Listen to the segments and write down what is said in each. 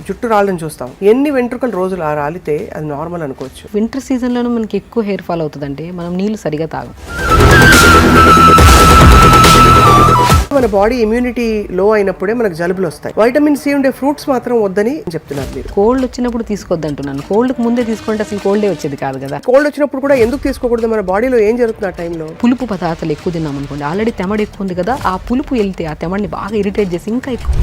జుట్టు రాలని చూస్తాం. ఎన్ని వెంట్రుకలు రోజులు రాలితే అది నార్మల్ అనుకోవచ్చు. వింటర్ సీజన్లోనూ మనకి ఎక్కువ హెయిర్ ఫాల్ అవుతుందంటే మనం నీళ్ళు సరిగా తాగం. మన బాడీ ఇమ్యూనిటీ లో అయినప్పుడే మనకు జలుబులు వస్తాయి. వైటమిన్ సి ఉండే ఫ్రూట్స్ మాత్రం వద్దని చెప్తున్నారు మీరు. కోల్డ్ వచ్చినప్పుడు తీసుకోవద్దు అంటున్నాను. కోల్డ్కి ముందే తీసుకుంటే అసలు కోల్డే వచ్చేది కాదు కదా. కోల్డ్ వచ్చినప్పుడు కూడా ఎందుకు తీసుకోకూడదు? మన బాడీలో ఏం జరుగుతుంది ఆ టైంలో? పులుపు పదార్థాలు ఎక్కువ తిన్నాం అనుకోండి, ఆల్రెడీ తెమడ ఎక్కువ ఉంది కదా, ఆ పులుపు వెళ్తే ఆ తెమడిని బాగా ఇరిటేట్ చేసి ఇంకా ఎక్కువ.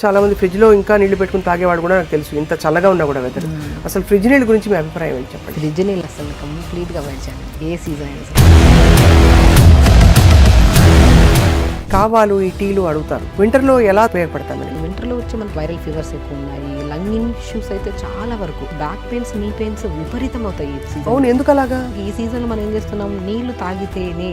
చాలా మంది ఫ్రిడ్జ్ లో ఇంకా నీళ్లు పెట్టుకుని తాగేవాడు కూడా నాకు తెలుసు, ఇంత చల్లగా ఉన్నా కూడా వెదర్. అసలు ఫ్రిడ్జ్ నీళ్ళ గురించి మీ అభిప్రాయం ఏంటి చెప్పండి? ఫ్రిడ్జ్ నీళ్ళు అసలు కంప్లీట్గా అవాయిడ్ చేయాలి ఏ సీజన్ అయినా. కావాలు ఈ టీలు అడుగుతారు. వింటర్లో ఎలా ఉపయోగపడతామని? వింటర్లో వచ్చి మనకి వైరల్ ఫీవర్స్ ఎక్కువ ఉన్నాయి, లంగ్ ఇష్యూస్ అయితే చాలా వరకు, బ్యాక్ పెయిన్స్, నీ పెయిన్స్ విపరీతం అవుతాయి ఈ సీజన్. అవును, ఎందుకు అలాగా? ఈ సీజన్ మనం ఏం చేస్తున్నాం, నీళ్లు తాగితేనే.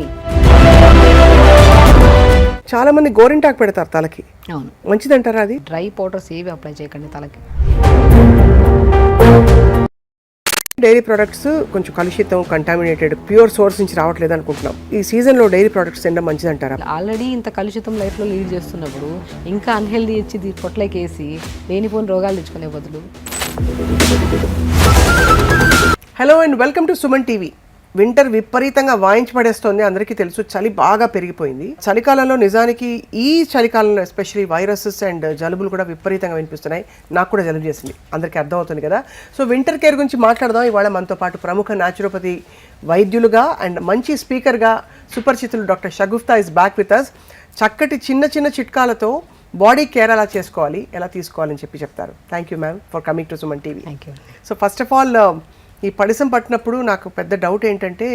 చాలా మంది గోరింటాకు పెడతారు తలకి. అవును, మంచిదంటారా అది? డ్రై పౌడర్స్ ఏవి అప్లై చేయకండి తలకి. డైరీ ప్రొడక్ట్స్ కొంచెం కలుషితం, కంటామినేటెడ్, ప్యూర్ సోర్స్ నుంచి రావట్లేదు అనుకుంటున్నాం. ఈ సీజన్ లో డైరీ ప్రొడక్ట్స్ తినడం మంచిదంటారా? ఆల్రెడీ ఇంత కలుషితం లైఫ్ లో లీడ్ చేస్తున్నప్పుడు ఇంకా అన్హెల్దీ ఇచ్చి పొట్లకేసి లేనిపోని రోగాలు తెచ్చుకునే బదులు. Hello and welcome to Suman TV. Winter విపరీతంగా వాయించి పడేస్తోంది, అందరికీ తెలుసు. చలి బాగా పెరిగిపోయింది. చలికాలంలో నిజానికి ఈ చలికాలంలో ఎస్పెషల్లీ వైరసెస్ అండ్ జలుబులు కూడా విపరీతంగా వినిపిస్తున్నాయి. నాకు కూడా జలుబు చేసింది, అందరికీ అర్థమవుతుంది కదా. సో వింటర్ కేర్ గురించి మాట్లాడదాం ఇవాళ. మనతో పాటు ప్రముఖ న్యాచురోపతి వైద్యులుగా అండ్ మంచి స్పీకర్గా సుపరిచితులు doctor Shagufta is back with us. చక్కటి చిన్న చిన్న చిట్కాలతో బాడీ కేర్ ఎలా చేసుకోవాలి, ఎలా తీసుకోవాలని చెప్తారు. Thank you ma'am for coming to Suman TV. Thank you. So first of all, ఈ పడిసం పట్టినప్పుడు నాకు పెద్ద డౌట్ ఏంటంటే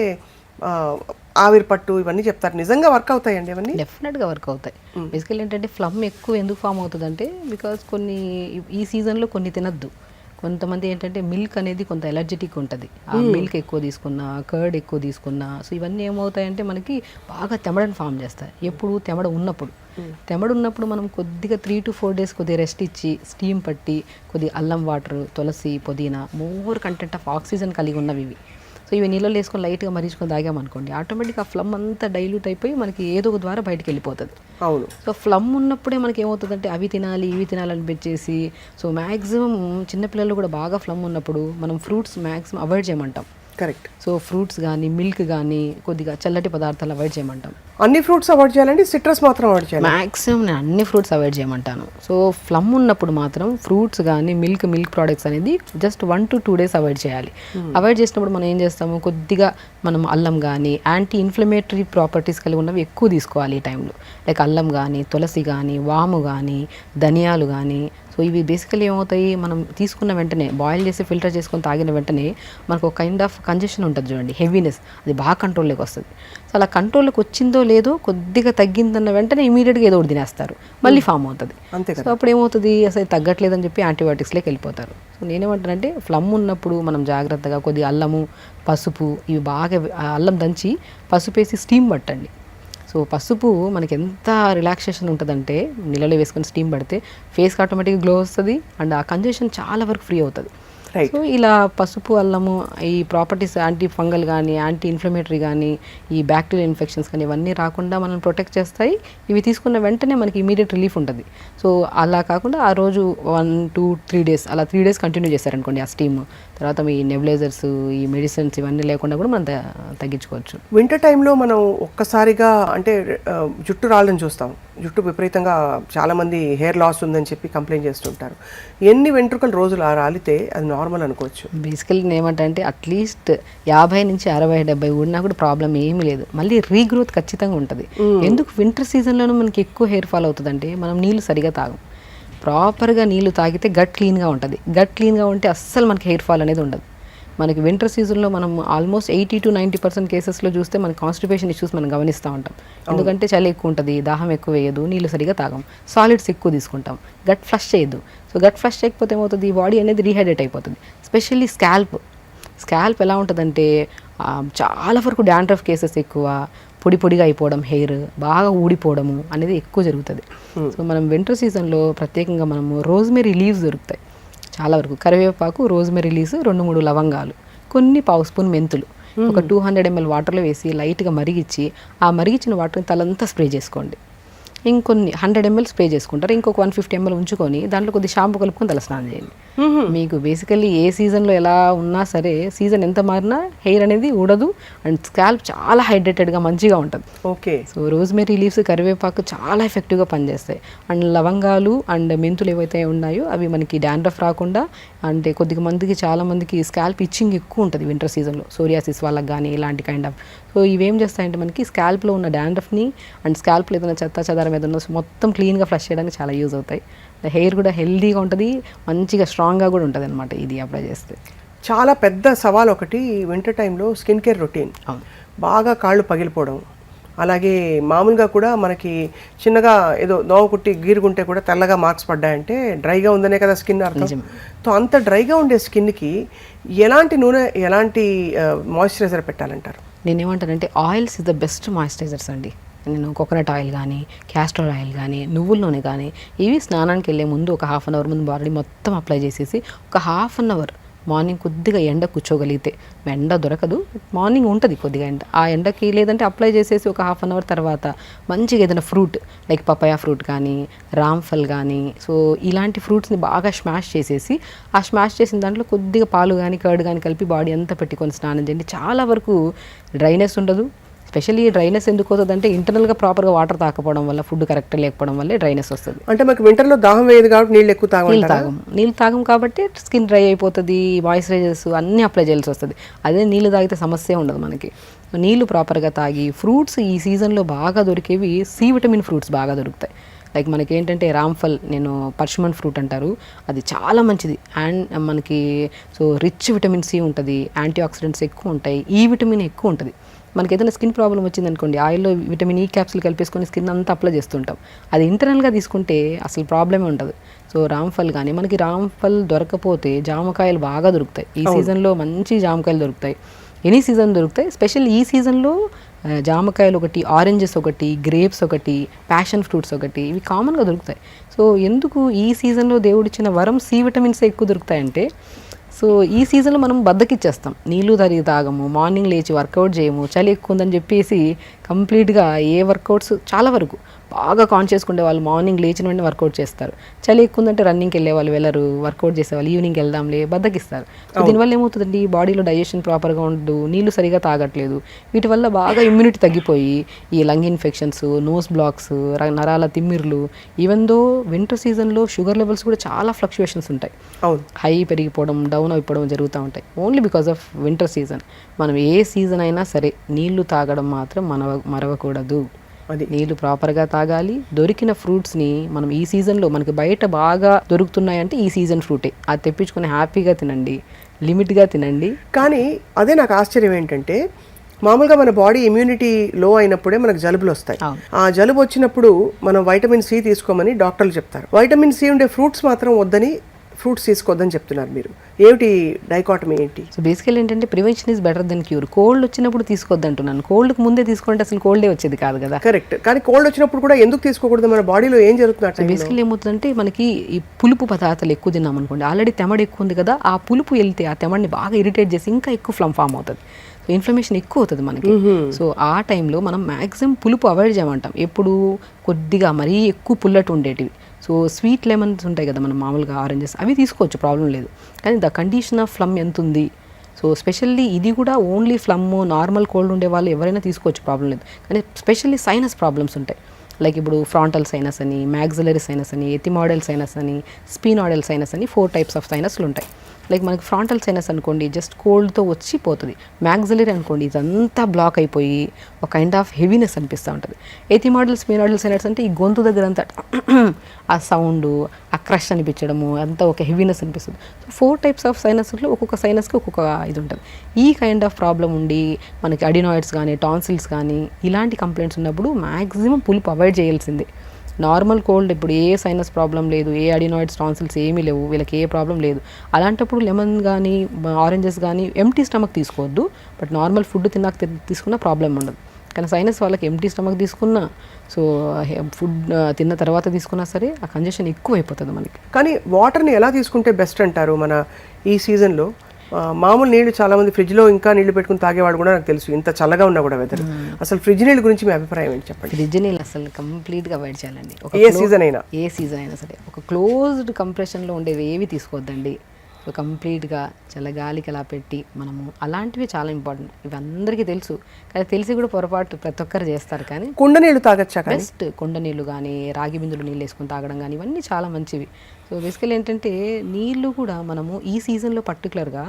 ఆవిరి పట్టు ఇవన్నీ చెప్తారు, నిజంగా వర్క్ అవుతాయండి ఇవన్నీ? డెఫినెట్గా వర్క్ అవుతాయి. బేసికల్ ఏంటంటే ఫ్లమ్ ఎక్కువ ఎందుకు ఫామ్ అవుతుందంటే బికాజ్ కొన్ని ఈ సీజన్లో కొన్ని తినద్దు. కొంతమంది ఏంటంటే మిల్క్ అనేది కొంత ఎలర్జెటిక్ ఉంటుంది, ఆ మిల్క్ ఎక్కువ తీసుకున్నా, కర్డ్ ఎక్కువ తీసుకున్నా, సో ఇవన్నీ ఏమవుతాయంటే మనకి బాగా తెమడని ఫామ్ చేస్తాయి. ఎప్పుడు తెమడ ఉన్నప్పుడు మనం కొద్దిగా 3 to 4 days కొద్దిగా రెస్ట్ ఇచ్చి స్టీమ్ పట్టి కొద్దిగా అల్లం వాటర్, తులసి, పుదీనా, మోర్ కంటెంట్ ఆఫ్ ఆక్సిజన్ కలిగి ఉన్నవి ఇవి. సో ఇవి నీళ్ళలో వేసుకొని లైట్గా మరీచుకొని తాగామనుకోండి, ఆటోమేటిక్గా ఆ ఫ్లమ్ అంతా డైల్యూట్ అయిపోయి మనకి ఏదో ఒక ద్వారా బయటకు వెళ్ళిపోతుంది. అవును. సో ఫ్లమ్ ఉన్నప్పుడే మనకి ఏమవుతుందంటే అవి తినాలి ఇవి తినాలనిపించేసి, సో మ్యాక్సిమం చిన్నపిల్లలు కూడా బాగా ఫ్లమ్ ఉన్నప్పుడు మనం ఫ్రూట్స్ మ్యాక్సిమం అవాయిడ్ చేయమంటాం. కరెక్ట్. సో ఫ్రూట్స్ కానీ మిల్క్ కానీ కొద్దిగా చల్లటి పదార్థాలు అవాయిడ్ చేయమంటాం. అన్ని ఫ్రూట్స్ అవాయిడ్ చేయాలండి? సిట్రస్ మాత్రం అవాయిడ్ చేయాలి? మ్యాక్సిమం నేను అన్ని ఫ్రూట్స్ అవాయిడ్ చేయమంటాను. సో ఫ్లమ్ ఉన్నప్పుడు మాత్రం ఫ్రూట్స్ కానీ మిల్క్ ప్రోడక్ట్స్ అనేది జస్ట్ 1 to 2 days అవాయిడ్ చేయాలి. అవాయిడ్ చేసినప్పుడు మనం ఏం చేస్తాము, కొద్దిగా మనం అల్లం కానీ యాంటీ ఇన్ఫ్లమేటరీ ప్రాపర్టీస్ కలిగి ఉన్నవి ఎక్కువ తీసుకోవాలి ఈ టైంలో. లైక్ అల్లం కానీ, తులసి కానీ, వాము కానీ, ధనియాలు కానీ. సో ఇవి బేసికలీ ఏమవుతాయి, మనం తీసుకున్న వెంటనే బాయిల్ చేసి ఫిల్టర్ చేసుకొని తాగిన వెంటనే మనకు ఒక కైండ్ ఆఫ్ కంజెషన్ ఉంటుంది చూడండి, హెవీనెస్, అది బాగా కంట్రోల్లోకి వస్తుంది. సో అలా కంట్రోల్లోకి వచ్చిందో లేదో కొద్దిగా తగ్గిందన్న వెంటనే ఇమీడియట్గా ఏదో ఒకటి తినేస్తారు, మళ్ళీ ఫామ్ అవుతుంది. సో అప్పుడు ఏమవుతుంది, అసలు తగ్గట్లేదని చెప్పి యాంటీబయాటిక్స్లోకి వెళ్ళిపోతారు. సో నేనేమంటానంటే ఫ్లమ్ ఉన్నప్పుడు మనం జాగ్రత్తగా కొద్దిగా అల్లము, పసుపు, ఇవి బాగా అల్లం దంచి పసుపు వేసి స్టీమ్ పట్టండి. సో పసుపు మనకి ఎంత రిలాక్సేషన్ ఉంటుందంటే నీళ్ళలో వేసుకొని స్టీమ్ పడితే ఫేస్కి ఆటోమేటిక్గా గ్లో వస్తుంది అండ్ ఆ కంజెషన్ చాలా వరకు ఫ్రీ అవుతుంది. సో ఇలా పసుపు, అల్లము, ఈ ప్రాపర్టీస్ యాంటీ ఫంగల్ కానీ, యాంటీ ఇన్ఫ్లమేటరీ కానీ, ఈ బ్యాక్టీరియల్ ఇన్ఫెక్షన్స్ కానీ ఇవన్నీ రాకుండా మనం ప్రొటెక్ట్ చేస్తాయి. ఇవి తీసుకున్న వెంటనే మనకి ఇమీడియట్ రిలీఫ్ ఉంటుంది. సో అలా కాకుండా ఆ రోజు 1 to 3 days అలా 3 days కంటిన్యూ చేశారనుకోండి ఆ స్టీమ్, తర్వాత ఈ నెబులైజర్స్, ఈ మెడిసిన్స్ ఇవన్నీ లేకుండా కూడా మనం తగ్గించుకోవచ్చు. వింటర్ టైంలో మనం ఒక్కసారిగా అంటే జుట్టు రాలని చూస్తాం. జుట్టు విపరీతంగా చాలామంది హెయిర్ లాస్ ఉందని చెప్పి కంప్లైంట్ చేస్తుంటారు. ఎన్ని వెంట్రుకలు రోజులు రాలితే అది నార్మల్ అనుకోవచ్చు? బేసికల్లీ ఏమంటే అట్లీస్ట్ 50 నుంచి 60, 70 ఉన్నా కూడా ప్రాబ్లం ఏమీ లేదు. మళ్ళీ రీగ్రోత్ ఖచ్చితంగా ఉంటుంది. ఎందుకు వింటర్ సీజన్లోనూ మనకి ఎక్కువ హెయిర్ ఫాల్ అవుతుందంటే మనం నీళ్ళు సరిగా తాగం. ప్రాపర్గా నీళ్ళు తాగితే గట్ క్లీన్గా ఉంటుంది. గట్ క్లీన్గా ఉంటే అస్సలు మనకి హెయిర్ ఫాల్ అనేది ఉండదు. మనకి వింటర్ సీజన్లో మనం ఆల్మోస్ట్ 80 to 90% కేసెస్లో చూస్తే మన కాన్స్టిపేషన్ ఇష్యూస్ మనం గమనిస్తూ ఉంటాం. ఎందుకంటే చలి ఎక్కువ ఉంటుంది, దాహం ఎక్కువ వేయదు, నీళ్ళు సరిగా తాగం, సాలిడ్స్ ఎక్కువ తీసుకుంటాం, గట్ ఫ్లష్ చేయదు. సో గట్ ఫ్లష్ చేయకపోతే ఏమవుతుంది, ఈ బాడీ అనేది రీహైడ్రేట్ అయిపోతుంది. ఎస్పెషల్లీ స్కాల్ప్ ఎలా ఉంటుందంటే చాలా వరకు డాండ్రఫ్ కేసెస్ ఎక్కువ, పొడిగా అయిపోవడం, హెయిర్ బాగా ఊడిపోవడము అనేది ఎక్కువ జరుగుతుంది. సో మనం వింటర్ సీజన్లో ప్రత్యేకంగా మనము రోజ్మెరీ లీవ్స్ దొరుకుతాయి చాలా వరకు, కరివేపాకు, రోజ్మెరీ లీవ్స్, 2-3 లవంగాలు, కొన్ని పావు స్పూన్ మెంతులు, ఒక 200 ml వాటర్లో వేసి లైట్గా మరిగించి ఆ మరిగించిన వాటర్ని తలంతా స్ప్రే చేసుకోండి. ఇంకొన్ని 100 ml స్ప్రే చేసుకుంటారు, ఇంకొక 150 ml ఉంచుకొని దాంట్లో కొద్ది షాంపూ కలుపుకొని తలస్నానం చేయండి. మీకు బేసికల్లీ ఏ సీజన్లో ఎలా ఉన్నా సరే, సీజన్ ఎంత మారినా హెయిర్ అనేది ఊడదు అండ్ స్కాల్ప్ చాలా హైడ్రేటెడ్గా మంచిగా ఉంటుంది. ఓకే. సో రోజ్మెరీ లీవ్స్, కరివేపాకు చాలా ఎఫెక్టివ్గా పనిచేస్తాయి. అండ్ లవంగాలు అండ్ మెంతులు ఏవైతే ఉన్నాయో అవి మనకి డాండ్రఫ్ రాకుండా, అంటే కొద్దిగా మందికి చాలా మందికి స్కాల్ప్ ఇచ్చింగ్ ఎక్కువ ఉంటుంది వింటర్ సీజన్లో, సోరియాసిస్ వాళ్ళకి కానీ ఇలాంటి కైండ్ ఆఫ్. సో ఇవేం చేస్తాయంటే మనకి స్కాల్ప్లో ఉన్న డాండ్రఫ్ని అండ్ స్కాల్ప్లో ఏదైనా చెత్త చెదారం ఏదైనా మొత్తం క్లీన్గా ఫ్లష్ చేయడానికి చాలా యూజ్ అవుతాయి. హెయిర్ కూడా హెల్దీగా ఉంటుంది, మంచిగా స్ట్రాంగ్గా కూడా ఉంటుంది అనమాట ఇది అప్లై చేస్తే. చాలా పెద్ద సవాల్ ఒకటి వింటర్ టైంలో స్కిన్ కేర్ రొటీన్. బాగా కాళ్ళు పగిలిపోవడం, అలాగే మామూలుగా కూడా మనకి చిన్నగా ఏదో దోమ కుట్టి గీరుగుంటే కూడా తెల్లగా మార్క్స్ పడ్డాయంటే డ్రైగా ఉందనే కదా స్కిన్ అర్థం. సో అంత డ్రైగా ఉండే స్కిన్కి ఎలాంటి నూనె, ఎలాంటి మాయిశ్చరైజర్ పెట్టాలంటారు? నేనేమంటానంటే oils is the best moisturisers అండి. నేను కోకోనట్ ఆయిల్ కానీ, క్యాస్టర్ ఆయిల్ కానీ, నువ్వుల నూనె కానీ, ఇవి స్నానానికి వెళ్ళే ముందు ఒక 1/2 అవర్ ముందు బాడీ మొత్తం అప్లై చేసేసి ఒక 1/2 అవర్ మార్నింగ్ కొద్దిగా ఎండ కూర్చోగలిగితే, ఎండ దొరకదు మార్నింగ్ ఉంటుంది కొద్దిగా ఎండ, ఆ ఎండకి లేదంటే అప్లై చేసేసి ఒక 1/2 అవర్ తర్వాత మంచిగా ఏదైనా ఫ్రూట్ లైక్ పపాయా ఫ్రూట్ కానీ, రామ్ఫల్ కానీ, సో ఇలాంటి ఫ్రూట్స్ని బాగా స్మాష్ చేసేసి, ఆ స్మాష్ చేసిన దాంట్లో కొద్దిగా పాలు కానీ కర్డ్ కానీ కలిపి బాడీ అంతా పెట్టుకొని స్నానం చేయండి. చాలా వరకు డ్రైనెస్ ఉండదు. స్పెషల్లీ డ్రైనెస్ ఎందుకు వస్తుంది అంటే ఇంటర్నల్గా ప్రాపర్గా వాటర్ తాకపోవడం వల్ల, ఫుడ్ కరెక్ట్ లేకపోవడం వల్లే డ్రైనెస్ వస్తుంది. అంటే మనకి వింటర్లో దాహం వేయదు కాబట్టి నీళ్ళు ఎక్కువ నీళ్ళు తాగం కాబట్టి స్కిన్ డ్రై అయిపోతుంది, మాయిశ్చరైజర్స్ అన్నీ అప్లై చేయాల్సి వస్తుంది. అదే నీళ్ళు తాగితే సమస్య ఉండదు మనకి. నీళ్ళు ప్రాపర్గా తాగి, ఫ్రూట్స్ ఈ సీజన్లో బాగా దొరికేవి సి విటమిన్ ఫ్రూట్స్ బాగా దొరుకుతాయి. లైక్ మనకి ఏంటంటే రామ్ఫల్, నేను పర్షమన్ ఫ్రూట్ అంటారు, అది చాలా మంచిది అండ్ మనకి సో రిచ్ విటమిన్ సి ఉంటుంది, యాంటీ ఆక్సిడెంట్స్ ఎక్కువ ఉంటాయి, ఈ విటమిన్ ఎక్కువ ఉంటుంది. మనకి ఏదైనా స్కిన్ ప్రాబ్లం వచ్చింది అనుకోండి, ఆయిల్లో విటమిన్ ఈ క్యాప్సూల్ కలిపేసుకొని స్కిన్ అంతా అప్లై చేస్తుంటాం. అది ఇంటర్నల్గా తీసుకుంటే అసలు ప్రాబ్లమే ఉండదు. సో రామ్ఫల్ కానీ, మనకి రామ్ఫల్ దొరకపోతే జామకాయలు బాగా దొరుకుతాయి. ఈ సీజన్లో మంచి జామకాయలు దొరుకుతాయి, ఎనీ సీజన్ దొరుకుతాయి. స్పెషల్ ఈ సీజన్లో జామకాయలు ఒకటి, ఆరెంజెస్ ఒకటి, గ్రేప్స్ ఒకటి, ప్యాషన్ ఫ్రూట్స్ ఒకటి, ఇవి కామన్గా దొరుకుతాయి. సో ఎందుకు ఈ సీజన్లో దేవుడిచ్చిన వరం సి విటమిన్స్ ఎక్కువ దొరుకుతాయంటే, సో ఈ సీజన్లో మనం బద్దకిచ్చేస్తాం, నీళ్ళు తాగము, మార్నింగ్ లేచి వర్కౌట్ చేయము, చలి ఎక్కువ ఉందని చెప్పేసి కంప్లీట్గా ఏ వర్కౌట్స్ చాలా వరకు బాగా కాన్షియస్గా ఉండే వాళ్ళు మార్నింగ్ లేచిన వెంటనే వర్కౌట్ చేస్తారు. చలి ఎక్కువ ఉందంటే రన్నింగ్కి వెళ్ళే వాళ్ళు వెళ్ళరు, వర్కౌట్ చేసేవాళ్ళు ఈవినింగ్ వెళ్దాంలే బద్దకిస్తారు. సో దీనివల్ల ఏమవుతుందండి, బాడీలో డైజెషన్ ప్రాపర్గా ఉండదు, నీళ్ళు సరిగా తాగట్లేదు, వీటి వల్ల బాగా ఇమ్యూనిటీ తగ్గిపోయి ఈ లంగ్ ఇన్ఫెక్షన్స్, నోస్ బ్లాక్స్, నరాల తిమ్మిర్లు, ఈవెన్ దో వింటర్ సీజన్లో షుగర్ లెవెల్స్ కూడా చాలా ఫ్లక్చువేషన్స్ ఉంటాయి, హై పెరిగిపోవడం, డౌన్ అయిపోవడం జరుగుతూ ఉంటాయి, only because of winter season. మనం ఏ సీజన్ అయినా సరే నీళ్లు తాగడం మాత్రం మరవకూడదు. నీళ్ళు ప్రాపర్గా తాగాలి. దొరికిన ఫ్రూట్స్ని మనం ఈ సీజన్లో, మనకి బయట బాగా దొరుకుతున్నాయంటే ఈ సీజన్ ఫ్రూటే, అది తెప్పించుకొని హ్యాపీగా తినండి, లిమిట్గా తినండి. కానీ అదే నాకు ఆశ్చర్యం ఏంటంటే, మామూలుగా మన బాడీ ఇమ్యూనిటీ లో అయినప్పుడే మనకు జలుబులు వస్తాయి. ఆ జలుబు వచ్చినప్పుడు మనం వైటమిన్ సి తీసుకోమని డాక్టర్లు చెప్తారు. వైటమిన్ సి ఉండే ఫ్రూట్స్ మాత్రం వద్దని, ఫ్రూట్స్ తీసుకోవద్దని చెప్తున్నారు. మీరు ఏమిటి డైకాటమీ ఏంటి? సో బేసికల్ ఏంటంటే prevention is better than cure. Cold వచ్చినప్పుడు తీసుకోవద్దు అంటున్నాను, కోల్డ్కి ముందే తీసుకుంటే అసలు కోల్డే వచ్చేది కాదు కదా. కరెక్ట్. కానీ కోల్డ్ వచ్చినప్పుడు కూడా ఎందుకు తీసుకోకూడదు? మన బాడీలో ఏం జరుగుతుంది? బేసికల్ ఏమవుతుందంటే, మనకి ఈ పులుపు పదార్థాలు ఎక్కువ తిన్నాం అనుకోండి, ఆల్రెడీ తెమడ ఎక్కువ ఉంది కదా, ఆ పులుపు వెళ్తే ఆ తెమడిని బాగా ఇరిటేట్ చేసి ఇంకా ఎక్కువ ఫ్లమ్ ఫామ్ అవుతుంది, సో ఇన్ఫ్లమేషన్ ఎక్కువ అవుతుంది మనకి. సో ఆ టైంలో మనం మ్యాక్సిమం పులుపు అవాయిడ్ చేయమంటాం. ఎప్పుడు కొద్దిగా మరీ ఎక్కువ పుల్లటి ఉండేటివి, సో స్వీట్ లెమన్స్ ఉంటాయి కదా మనం మామూలుగా ఆరెంజెస్, అవి తీసుకోవచ్చు, ప్రాబ్లం లేదు. కానీ ద కండిషన్ ఆఫ్ ఫ్లమ్ ఎంత ఉంది, సో స్పెషల్లీ ఇది కూడా ఓన్లీ ఫ్లమ్, నార్మల్ కోల్డ్ ఉండే వాళ్ళు ఎవరైనా తీసుకోవచ్చు, ప్రాబ్లం లేదు. కానీ స్పెషల్లీ సైనస్ ప్రాబ్లమ్స్ ఉంటాయి, లైక్ ఇప్పుడు ఫ్రాంటల్ సైనస్ అని, మ్యాగ్జిలరీ సైనస్ అని, ఎథిమాయిడల్ సైనస్ అని, స్పినాయిడల్ సైనస్ అని 4 టైప్స్ ఆఫ్ సైనస్లు ఉంటాయి. లైక్ మనకి ఫ్రాంటల్ సైనస్ అనుకోండి జస్ట్ కోల్డ్తో వచ్చి పోతుంది, మ్యాగ్జిలరీ అనుకోండి ఇదంతా బ్లాక్ అయిపోయి ఒక కైండ్ ఆఫ్ హెవీనెస్ అనిపిస్తూ ఉంటుంది. ఎథిమాయిడల్, స్పినాయిడల్ సైనస్ అంటే ఈ గొంతు దగ్గర అంతా ఆ సౌండ్, ఆ క్రష్ అనిపించడము, అంతా ఒక హెవీనెస్ అనిపిస్తుంది. సో 4 టైప్స్ ఆఫ్ సైనస్లో ఒక్కొక్క సైనస్కి ఒక్కొక్క ఇది ఉంటుంది. ఈ కైండ్ ఆఫ్ ప్రాబ్లం ఉండి మనకి అడినాయిడ్స్ కానీ, టాన్సిల్స్ కానీ ఇలాంటి కంప్లైంట్స్ ఉన్నప్పుడు మ్యాక్సిమం పులుపు అవాయిడ్ చేయాల్సిందే. నార్మల్ కోల్డ్ ఇప్పుడు ఏ సైనస్ ప్రాబ్లం లేదు, ఏ అడినాయిడ్స్, టాన్సిల్స్ ఏమీ లేవు, వీళ్ళకి ఏ ప్రాబ్లం లేదు, అలాంటప్పుడు లెమన్ కానీ, ఆరెంజెస్ కానీ ఎంటీ స్టమక్ తీసుకోవద్దు. బట్ నార్మల్ ఫుడ్ తిన్నాక తీసుకున్న ప్రాబ్లం ఉండదు. కానీ సైనస్ వాళ్ళకి ఎంటీ స్టమక్ తీసుకున్నా, సో ఫుడ్ తిన్న తర్వాత తీసుకున్నా సరే ఆ కంజెషన్ ఎక్కువ అయిపోతుంది మనకి. కానీ వాటర్ని ఎలా తీసుకుంటే బెస్ట్ అంటారు మన ఈ సీజన్లో? మామూలు నీళ్లు చాలా మంది ఫ్రిడ్జ్లో ఇంకా నీళ్లు పెట్టుకుని తాగేవాడు కూడా నాకు తెలుసు, ఇంత చల్లగా ఉన్నా కూడా వెదర్. అసలు ఫ్రిడ్జ్ నీళ్ళ గురించి మీ అభిప్రాయం ఏంటి చెప్పండి? ఫ్రిడ్జ్ నీళ్ళు అసలు కంప్లీట్గా అవాయిడ్ చేయాలండి. ఏ సీజన్ అయినా సరే ఒక క్లోజ్డ్ కంప్రెషన్లో ఉండేవి ఏవి తీసుకోవద్దండి. సో కంప్లీట్గా చల్లగాలికి అలా పెట్టి మనము అలాంటివి చాలా ఇంపార్టెంట్. ఇవి అందరికీ తెలుసు, కానీ తెలిసి కూడా పొరపాటు ప్రతి ఒక్కరు చేస్తారు. కానీ కుండ నీళ్ళు తాగొచ్చా? బెస్ట్ కుండ నీళ్ళు కానీ రాగి బిందులు నీళ్ళు వేసుకొని తాగడం కానీ ఇవన్నీ చాలా మంచివి. సో బేసికల్ ఏంటంటే నీళ్ళు కూడా మనము ఈ సీజన్లో పర్టికులర్గా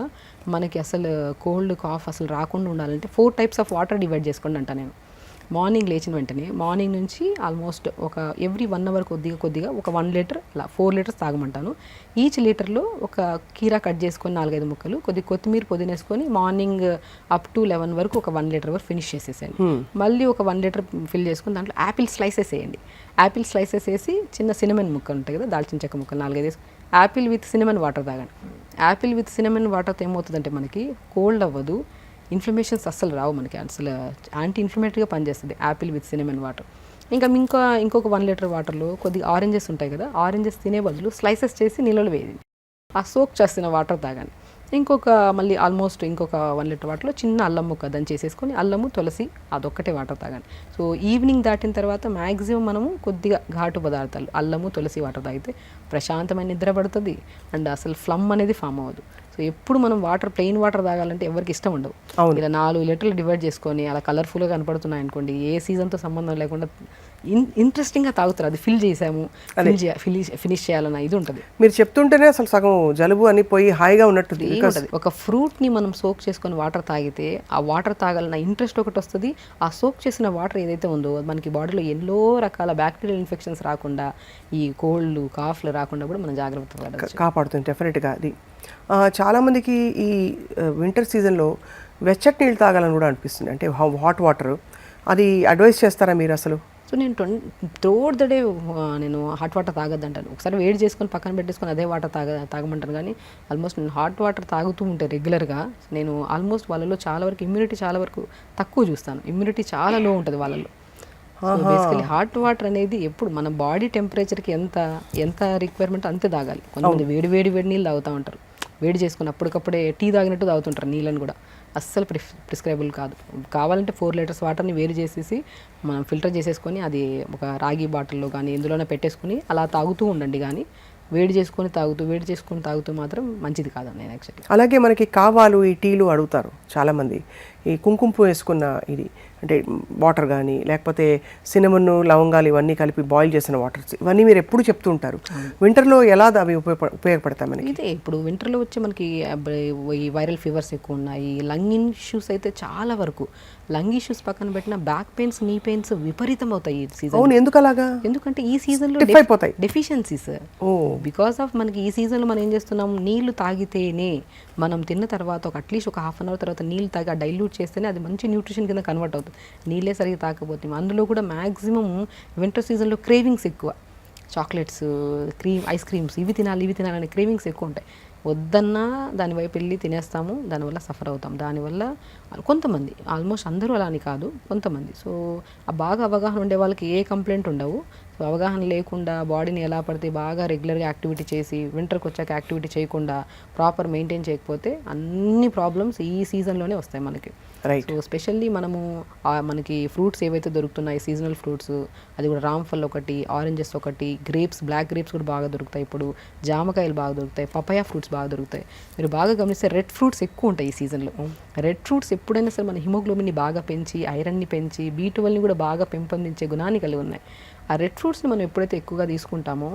మనకి అసలు కోల్డ్ కాఫ్ అసలు రాకుండా ఉండాలంటే 4 types ఆఫ్ వాటర్ డివైడ్ చేసుకోండి అంట నేను. మార్నింగ్ లేచిన వెంటనే మార్నింగ్ నుంచి ఆల్మోస్ట్ ఒక ఎవ్రీ 1 hour కొద్దిగా ఒక 1 లీటర్ అలా 4 లీటర్స్ తాగమంటాను. ఈచ్ లీటర్లో ఒక కీరా కట్ చేసుకొని 4-5 ముక్కలు కొత్తిమీర పుదీనేసుకొని మార్నింగ్ అప్ టు 11 వరకు ఒక 1 లీటర్ వరకు ఫినిష్ చేసేసేయండి. మళ్ళీ ఒక 1 లీటర్ ఫిల్ చేసుకొని దాంట్లో యాపిల్ స్లైసెస్ వేయండి. యాపిల్ స్లైసెస్ వేసి చిన్న సినమన్ ముక్కలు ఉంటాయి కదా, దాల్చిన చెక్క ముక్కలు 4-5 వేసి యాపిల్ విత్ సినమన్ వాటర్ తాగండి. యాపిల్ విత్ సినమన్ వాటర్తో ఏమవుతుందంటే మనకి కోల్డ్ అవ్వదు, ఇన్ఫ్లమేషన్స్ అస్సలు రావు, మనకి అసలు యాంటీ ఇన్ఫ్లమేటరీగా పనిచేస్తుంది యాపిల్ విత్ సినమన్ వాటర్. ఇంకొక 1 లీటర్ వాటర్లో కొద్దిగా ఆరెంజెస్ ఉంటాయి కదా, ఆరెంజెస్ తినే బదులు స్లైసెస్ చేసి నీళ్ళలో వేయండి. ఆ సోక్ చేసిన వాటర్ తాగండి. మళ్ళీ ఆల్మోస్ట్ ఇంకొక 1 లీటర్ వాటర్లో చిన్న అల్లం ముక్క దాన్ని చేసేసుకొని అల్లము తులసి అదొక్కటే వాటర్ తాగండి. సో ఈవినింగ్ దాటిన తర్వాత మ్యాక్సిమం మనము కొద్దిగా ఘాటు పదార్థాలు అల్లము తులసి వాటర్ తాగితే ప్రశాంతమైన నిద్ర పడుతుంది అండ్ అసలు ఫ్లమ్ అనేది ఫామ్ అవ్వదు. సో ఎప్పుడు మనం ప్లెయిన్ వాటర్ తాగాలంటే ఎవరికి ఇష్టం ఉండవు. ఇలా 4 లీటర్లు డివైడ్ చేసుకొని అలా కలర్ఫుల్గా కనపడుతున్నాయి అనుకోండి, ఏ సీజన్తో సంబంధం లేకుండా ఇంట్రెస్టింగ్గా తాగుతారు. అది ఫిల్ చేసాము ఫినిష్ చేయాలన్న ఇది ఉంటుంది. మీరు చెప్తుంటేనే అసలు సగం జలుబు అని పోయి హాయిగా ఉన్నట్టుంది. ఒక ఫ్రూట్ని మనం సోక్ చేసుకొని వాటర్ తాగితే ఆ వాటర్ తాగాలన్న ఇంట్రెస్ట్ ఒకటి వస్తుంది. ఆ సోక్ చేసిన వాటర్ ఏదైతే ఉందో మనకి బాడీలో ఎన్నో రకాల బ్యాక్టీరియల్ ఇన్ఫెక్షన్స్ రాకుండా, ఈ కోల్డ్ కాఫ్లు రాకుండా కూడా మనం జాగ్రత్త కాపాడుతుంది డెఫినెట్గా. అది చాలామందికి ఈ వింటర్ సీజన్లో వెచ్చటి నీళ్ళు తాగాలని కూడా అనిపిస్తుంది, అంటే హాట్ వాటర్. అది అడ్వైస్ చేస్తారా మీరు అసలు? సో నేను త్రూఅవుట్ ద డే నేను హాట్ వాటర్ తాగొద్దంటాను. ఒకసారి వేడి చేసుకొని పక్కన పెట్టేసుకొని అదే వాటర్ తాగమంటాను. కానీ ఆల్మోస్ట్ నేను హాట్ వాటర్ తాగుతూ ఉంటే రెగ్యులర్గా నేను ఆల్మోస్ట్ వాళ్ళలో చాలా వరకు ఇమ్యూనిటీ చాలా వరకు తక్కువ చూస్తాను. ఇమ్యూనిటీ చాలా లో ఉంటుంది వాళ్ళలో. బేసికలీ హాట్ వాటర్ అనేది ఎప్పుడు మన బాడీ టెంపరేచర్కి ఎంత రిక్వైర్మెంట్ అంతే తాగాలి. కొంతమంది వేడి నీళ్ళు తాగుతూ ఉంటారు, వేడి చేసుకుని అప్పటికప్పుడే టీ తాగినట్టు తాగుతుంటారు నీళ్ళని కూడా. అస్సలు ప్రిస్క్రైబుల్ కాదు. కావాలంటే 4 లీటర్స్ వాటర్ని వేడి చేసేసి మనం ఫిల్టర్ చేసేసుకొని అది ఒక రాగి బాటిల్లో కానీ ఎందులోనే పెట్టేసుకుని అలా తాగుతూ ఉండండి. కానీ వేడి చేసుకొని తాగుతూ మాత్రం మంచిది కాదు నేను యాక్చువల్లీ. అలాగే మనకి కావాలు ఈ టీలు అడుగుతారు చాలామంది, ఈ కుంకుమ వేసుకున్న ఇది అంటే వాటర్ కానీ లేకపోతే సినమన్ లవంగాలు ఇవన్నీ కలిపి బాయిల్ చేసిన వాటర్స్ ఇవన్నీ మీరు ఎప్పుడు చెప్తూ ఉంటారు. వింటర్లో ఎలా అవి ఉపయోగపడతాయి మనకి? ఇదే ఇప్పుడు వింటర్లో వచ్చి మనకి ఈ వైరల్ ఫీవర్స్ ఎక్కువ ఉన్నాయి, లంగ్ ఇష్యూస్ అయితే చాలా వరకు. లంగ్ ఇష్యూస్ పక్కన పెట్టిన బ్యాక్ పెయిన్స్, నీ పెయిన్స్ విపరీతం అవుతాయి ఈ సీజన్. అవును, ఎందుకు అలాగా? ఎందుకంటే ఈ సీజన్లో డెఫిషియన్సీస్ బికాస్ ఆఫ్ మనకి ఈ సీజన్లో మనం ఏం చేస్తున్నాం, నీళ్లు తాగితేనే మనం తిన్న తర్వాత అట్లీస్ట్ ఒక 1/2 hour తర్వాత నీళ్ళు తాగి డైల్యూట్ చేస్తేనే అది మంచి న్యూట్రిషన్ కింద కన్వర్ట్ అవుతుంది. నీళ్ళే సరిగ్గా తాకపోతే అందులో కూడా మ్యాక్సిమం వింటర్ సీజన్లో క్రేవింగ్స్ ఎక్కువ. చాక్లెట్స్, ఐస్ క్రీమ్స్ ఇవి తినాలనే క్రేవింగ్స్ ఎక్కువ ఉంటాయి. వద్దన్నా దాని వైపు వెళ్ళి తినేస్తాము, దానివల్ల సఫర్ అవుతాం. దానివల్ల కొంతమంది, ఆల్మోస్ట్ అందరూ అలా అని కాదు, కొంతమంది. సో ఆ బాగా అవగాహన ఉండే వాళ్ళకి ఏ కంప్లైంట్ ఉండవు. సో అవగాహన లేకుండా బాడీని ఎలా పడితే బాగా రెగ్యులర్గా యాక్టివిటీ చేసి వింటర్కి వచ్చాక యాక్టివిటీ చేయకుండా ప్రాపర్ మెయింటైన్ చేయకపోతే అన్ని ప్రాబ్లమ్స్ ఈ సీజన్లోనే వస్తాయి మనకి. సో స్పెషల్లీ మనకి ఫ్రూట్స్ ఏవైతే దొరుకుతున్నాయి సీజనల్ ఫ్రూట్స్, అది కూడా రామ్ఫల్ ఒకటి, ఆరెంజెస్ ఒకటి, బ్లాక్ గ్రేప్స్ కూడా బాగా దొరుకుతాయి ఇప్పుడు, జామకాయలు బాగా దొరుకుతాయి, పపాయా ఫ్రూట్స్ బాగా దొరుకుతాయి. మీరు బాగా గమనిస్తే రెడ్ ఫ్రూట్స్ ఎక్కువ ఉంటాయి ఈ సీజన్లో. రెడ్ ఫ్రూట్స్ ఎప్పుడైనా సరే మన హిమోగ్లోబిన్ని బాగా పెంచి, ఐరన్ని పెంచి, B12ని కూడా బాగా పెంపొందించే గుణాన్ని కలిగి ఉన్నాయి. ఆ రెడ్ ఫ్రూట్స్ని మనం ఎప్పుడైతే ఎక్కువగా తీసుకుంటామో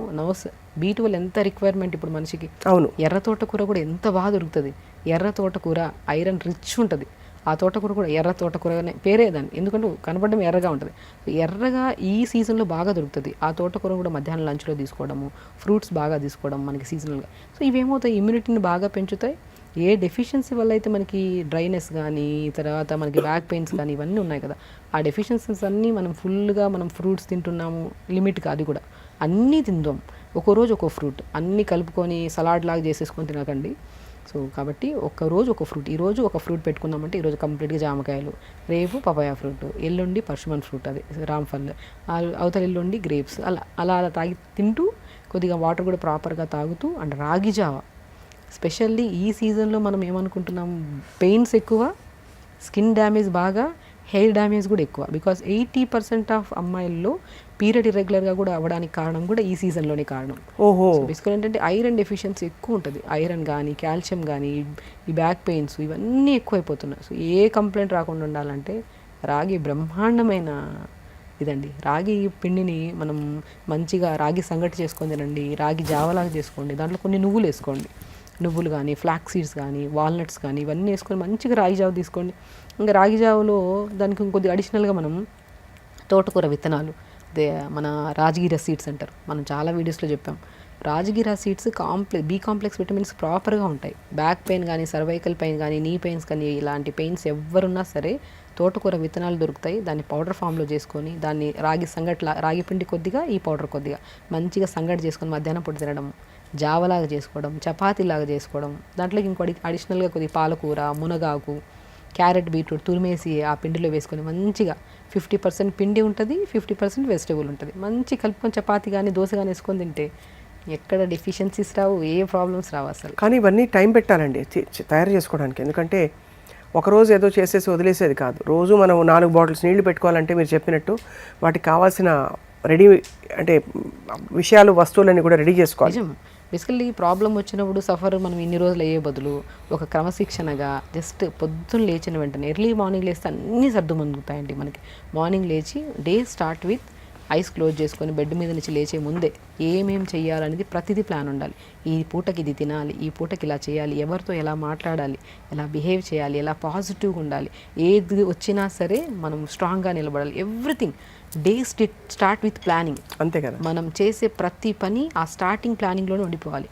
B12 ఎంత రిక్వైర్మెంట్ ఇప్పుడు మనిషికి. అవును, ఎర్ర తోటకూర కూడా ఎంత బాగా దొరుకుతుంది. ఎర్ర తోటకూర ఐరన్ రిచ్ ఉంటుంది. ఆ తోటకూర కూడా ఎర్ర తోటకూరనే పేరే దాన్ని, ఎందుకంటే కనపడడం ఎర్రగా ఉంటుంది. ఎర్రగా ఈ సీజన్లో బాగా దొరుకుతుంది. ఆ తోటకూర కూడా మధ్యాహ్నం లంచ్లో తీసుకోవడము, ఫ్రూట్స్ బాగా తీసుకోవడం మనకి సీజనల్గా. సో ఇవేమవుతాయి, ఇమ్యూనిటీని బాగా పెంచుతాయి. ఏ డెఫిషియన్సీ వల్ల అయితే మనకి డ్రైనెస్ కానీ తర్వాత మనకి బ్యాక్ పెయిన్స్ కానీ ఇవన్నీ ఉన్నాయి కదా, ఆ డెఫిషియన్సీస్ అన్నీ మనం ఫుల్గా ఫ్రూట్స్ తింటున్నాము, లిమిట్గా అది కూడా అన్నీ తిందాం. ఒక్కో రోజు ఒక్కో ఫ్రూట్ అన్నీ కలుపుకొని సలాడ్ లాగా చేసేసుకొని తినకండి. సో కాబట్టి ఒక్కరోజు ఒక ఫ్రూట్, ఈరోజు ఒక ఫ్రూట్ పెట్టుకున్నామంటే ఈరోజు కంప్లీట్గా జామకాయలు, రేపు పపాయా ఫ్రూట్, ఎల్లుండి పర్షమన్ ఫ్రూట్ అది రామ్ఫల్, అవతల ఎల్లుండి గ్రేప్స్, అలా తింటూ కొద్దిగా వాటర్ కూడా ప్రాపర్గా తాగుతూ అండ్ రాగి జావ స్పెషల్లీ ఈ సీజన్లో మనం ఏమనుకుంటున్నాం, పెయిన్స్ ఎక్కువ, స్కిన్ డ్యామేజ్ బాగా, హెయిర్ డ్యామేజ్ కూడా ఎక్కువ. బికాస్ 80% ఆఫ్ అమ్మాయిల్లో పీరియడ్ ఇర్రెగ్యులర్గా కూడా అవ్వడానికి కారణం కూడా ఈ సీజన్లోనే కారణం. ఓహో. బేసికల్ ఏంటంటే ఐరన్ డెఫిషియన్సీ ఎక్కువ ఉంటుంది. ఐరన్ కానీ, కాల్షియం కానీ, ఈ బ్యాక్ పెయిన్స్ ఇవన్నీ ఎక్కువైపోతున్నాయి. సో ఏ కంప్లైంట్ రాకుండా ఉండాలంటే రాగి బ్రహ్మాండమైన ఇదండి. రాగి పిండిని మనం మంచిగా రాగి సంగటి చేసుకొని తినండి, రాగి జావలాగా చేసుకోండి, దాంట్లో కొన్ని నువ్వులు వేసుకోండి, నువ్వులు కానీ, ఫ్లాక్ సీడ్స్ కానీ, వాల్నట్స్ కానీ ఇవన్నీ వేసుకొని మంచిగా రాగి జావ తీసుకోండి. ఇంకా రాగి జావలో దానికి ఇంకొద్ది అడిషనల్గా మనం తోటకూర విత్తనాలు, మన రాజగిర సీడ్స్ అంటారు, మనం చాలా వీడియోస్లో చెప్పాం. Rajgira seeds B complex vitamins ప్రాపర్గా ఉంటాయి. బ్యాక్ పెయిన్ కానీ, సర్వైకల్ పెయిన్ కానీ, నీ పెయిన్స్ కానీ, ఇలాంటి పెయిన్స్ ఎవరున్నా సరే తోటకూర విత్తనాలు దొరుకుతాయి. దాన్ని పౌడర్ ఫామ్లో చేసుకొని దాన్ని రాగి పిండి కొద్దిగా, ఈ పౌడర్ కొద్దిగా మంచిగా సంగటి చేసుకొని మధ్యాహ్నం పూట తినడం, జావలాగా చేసుకోవడం, చపాతీలాగా చేసుకోవడం, దాంట్లోకి ఇంకోటి అడిషనల్గా కొద్దిగా పాలకూర, మునగాకు, క్యారెట్, బీట్రూట్ తురిమేసి ఆ పిండిలో వేసుకొని మంచిగా 50% పిండి ఉంటుంది, 50% వెజిటేబుల్ ఉంటుంది, మంచి కలుపుకొని చపాతీ కానీ, దోశ కానీ వేసుకొని తింటే ఎక్కడ డెఫిషియన్సీస్ రావు, ఏ ప్రాబ్లమ్స్ రావు అసలు. కానీ ఇవన్నీ టైం పెట్టాలండి తయారు చేసుకోవడానికి. ఎందుకంటే ఒకరోజు ఏదో చేసేసి వదిలేసేది కాదు. రోజు మనం 4 బాటిల్స్ నీళ్లు పెట్టుకోవాలంటే మీరు చెప్పినట్టు వాటికి కావాల్సిన రెడీ అంటే విషయాలు, వస్తువులన్నీ కూడా రెడీ చేసుకోవాలి. నిజం. బేసికల్లీ ప్రాబ్లం వచ్చినప్పుడు మనం ఇన్ని రోజులు అయ్యే బదులు ఒక క్రమశిక్షణగా జస్ట్ పొద్దున్న లేచిన వెంటనే ఎర్లీ మార్నింగ్ లేస్తే అన్నీ సర్దుమణుగుతాయండి మనకి. మార్నింగ్ లేచి day start with eyes close చేసుకొని బెడ్ మీద నుంచి లేచే ముందే ఏమేం చేయాలనేది ప్రతిదీ ప్లాన్ ఉండాలి. ఈ పూటకి ఇది తినాలి, ఈ పూటకి ఇలా చేయాలి, ఎవరితో ఎలా మాట్లాడాలి, ఎలా బిహేవ్ చేయాలి, ఎలా పాజిటివ్గా ఉండాలి, ఏది వచ్చినా సరే మనం స్ట్రాంగ్గా నిలబడాలి. Everything day start with planning. అంతే కదా. మనం చేసే ప్రతి పని ఆ స్టార్టింగ్ ప్లానింగ్లోనే ఉండిపోవాలి.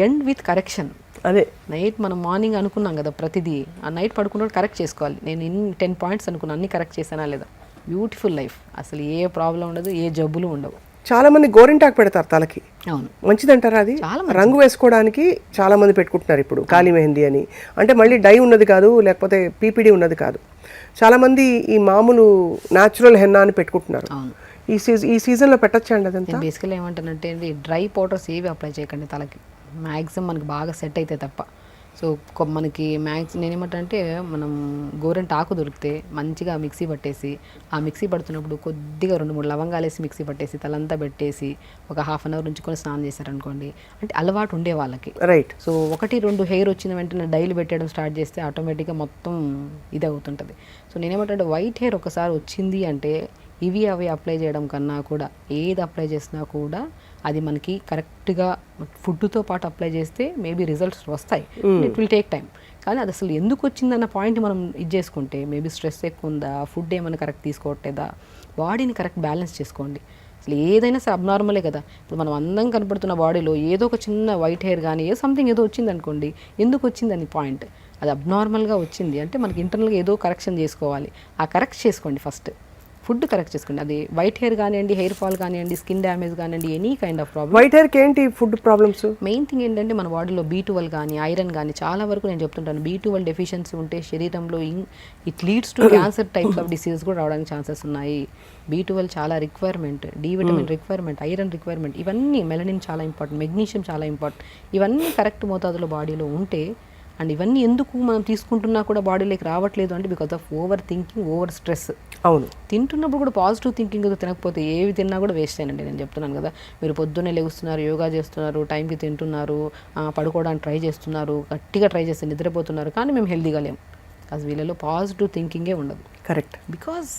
End with correction. అదే నైట్ మనం మార్నింగ్ అనుకున్నాం కదా ప్రతిదీ, ఆ నైట్ పడుకున్నప్పుడు కరెక్ట్ చేసుకోవాలి. నేను 10 పాయింట్స్ అనుకున్నాను, అన్నీ కరెక్ట్ చేశానా లేదా. బ్యూటిఫుల్ లైఫ్, అసలు ఏ ప్రాబ్లం ఉండదు, ఏ జబ్బులు ఉండవు. చాలా మంది గోరింటాకు పెడతారు తలకి. అవును, మంచిదంటారా అది? రంగు వేసుకోవడానికి చాలా మంది పెట్టుకుంటున్నారు ఇప్పుడు, కాళీ మెహందీ అని. అంటే మళ్ళీ డై ఉన్నది కాదు, లేకపోతే పీపీడీ ఉన్నది కాదు. చాలా మంది ఈ మామూలు న్యాచురల్ హెన్నా అని పెట్టుకుంటున్నారు. ఈ సీజన్లో పెట్టచ్చండి అదంతా? బేసికల్ ఏమంటానంటే అండి, డ్రై పౌడర్స్ ఏవి అప్లై చేయకండి తలకి, మ్యాక్సిమం మనకి బాగా సెట్ అయితే తప్ప. సో మనకి నేనేమంటే మనం గోరెంట ఆకు దొరికితే మంచిగా మిక్సీ పట్టేసి, ఆ మిక్సీ పడుతున్నప్పుడు కొద్దిగా 2-3 లవంగాలు వేసి మిక్సీ పట్టేసి తలంతా పెట్టేసి ఒక హాఫ్ అన్ అవర్ ఉంచుకొని స్నానం చేశారనుకోండి, అంటే అలవాటు ఉండే వాళ్ళకి. రైట్. సో 1-2 హెయిర్ వచ్చిన వెంటనే డైలీ పెట్టడం స్టార్ట్ చేస్తే ఆటోమేటిక్గా మొత్తం ఇది అవుతుంటుంది. సో నేనేమంటే వైట్ హెయిర్ ఒకసారి వచ్చింది అంటే ఇవి అవి అప్లై చేయడం కన్నా కూడా ఏది అప్లై చేసినా కూడా అది మనకి కరెక్ట్గా ఫుడ్తో పాటు అప్లై చేస్తే మేబీ రిజల్ట్స్ వస్తాయి. It will take time. కానీ అది అసలు ఎందుకు వచ్చిందన్న పాయింట్ మనం ఇది చేసుకుంటే, మేబీ స్ట్రెస్ ఎక్కువ ఉందా, ఫుడ్ ఏమైనా కరెక్ట్ తీసుకోవట్లేదా, బాడీని కరెక్ట్ బ్యాలెన్స్ చేసుకోండి. అసలు ఏదైనా సరే అబ్నార్మలే కదా. ఇప్పుడు మనం అందం కనపడుతున్న బాడీలో ఏదో ఒక చిన్న వైట్ హెయిర్ కానీ సంథింగ్ ఏదో వచ్చింది అనుకోండి, ఎందుకు వచ్చిందని పాయింట్. అది అబ్నార్మల్గా వచ్చింది అంటే మనకి ఇంటర్నల్గా ఏదో కరెక్షన్ చేసుకోవాలి. ఆ కరెక్ట్ చేసుకోండి ఫస్ట్. ఫుడ్ కరెక్ట్ చేసుకోండి. అది వైట్ హెయిర్ కానివ్వండి, హెయిర్ ఫాల్ కానివ్వండి, స్కిన్ డ్యామేజ్ కానివ్వండి, any kind of problem. White హెయిర్కి ఏంటి ఫుడ్ ప్రాబ్లమ్స్? మెయిన్ థింగ్ ఏంటంటే మన బాడీలో B12 కానీ, ఐరన్ కానీ చాలా వరకు నేను చెప్తుంటాను, B12 డెఫిషియన్సీ ఉంటే శరీరంలో it leads to cancer types of diseases కూడా రావడానికి ఛాన్సెస్ ఉన్నాయి. B12 చాలా requirement, D vitamin requirement, iron requirement, ఇవన్నీ మెలనిన్ చాలా ఇంపార్టెంట్, మెగ్నీషియం చాలా ఇంపార్టెంట్. ఇవన్నీ కరెక్ట్ మోతాదులో బాడీలో ఉంటే, అండ్ ఇవన్నీ ఎందుకు మనం తీసుకుంటున్నా కూడా బాడీలోకి రావట్లేదు అంటే because of over thinking, over stress. అవును. తింటున్నప్పుడు కూడా పాజిటివ్ థింకింగ్ తినకపోతే ఏవి తిన్నా కూడా వేస్ట్ అయినండి. నేను చెప్తున్నాను కదా, మీరు పొద్దున్నే లెగుస్తున్నారు, యోగా చేస్తున్నారు, టైంకి తింటున్నారు, పడుకోవడానికి ట్రై చేస్తున్నారు, గట్టిగా ట్రై చేస్తే నిద్రపోతున్నారు, కానీ మేము హెల్తీగా లేము. కాదు వీళ్ళలో పాజిటివ్ థింకింగే ఉండదు. కరెక్ట్. బికాజ్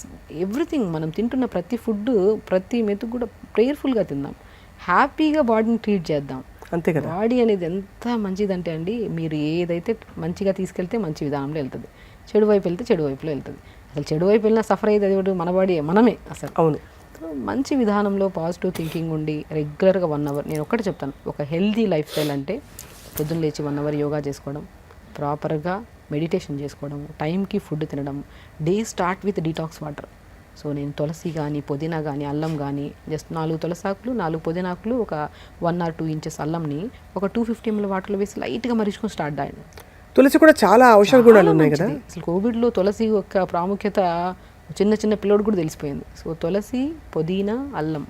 ఎవ్రీథింగ్ మనం తింటున్న ప్రతి ఫుడ్, ప్రతి మెతుకు కూడా ప్రేయర్ఫుల్గా తిందాం, హ్యాపీగా బాడీని ట్రీట్ చేద్దాం. అంతే కదా. బాడీ అనేది ఎంత మంచిదంటే అండి, మీరు ఏదైతే మంచిగా తీసుకెళ్తే మంచి విధానంలో వెళ్తుంది, చెడు వైపు వెళ్తే చెడు వైపులో వెళ్తుంది. అసలు చెడు వైపు వెళ్ళినా సఫర్ అయ్యేది మన బాడీ, మనమే అసలు. అవును. మంచి విధానంలో పాజిటివ్ థింకింగ్ ఉండి రెగ్యులర్గా 1 అవర్, నేను ఒక్కటి చెప్తాను, ఒక హెల్తీ లైఫ్ స్టైల్ అంటే పొద్దున్న లేచి 1 అవర్ యోగా చేసుకోవడం, ప్రాపర్గా మెడిటేషన్ చేసుకోవడం, టైంకి ఫుడ్ తినడం, day start with detox water. So నేను తులసి కానీ, పుదీనా కానీ, అల్లం కానీ జస్ట్ 4 తులసాకులు, 4 పుదీనాకులు, ఒక 1 or 2 ఇంచెస్ అల్లంని ఒక 250 ml వాటర్లో వేసి లైట్గా మరిచుకొని స్టార్ట్ చేయండి. తులసి కూడా చాలా ఔషధ గుణాలు ఉన్నాయి కదా. అసలు కోవిడ్లో తులసి యొక్క ప్రాముఖ్యత చిన్న చిన్న పిల్లోడు కూడా తెలిసిపోయింది. సో తులసి, పుదీనా, అల్లం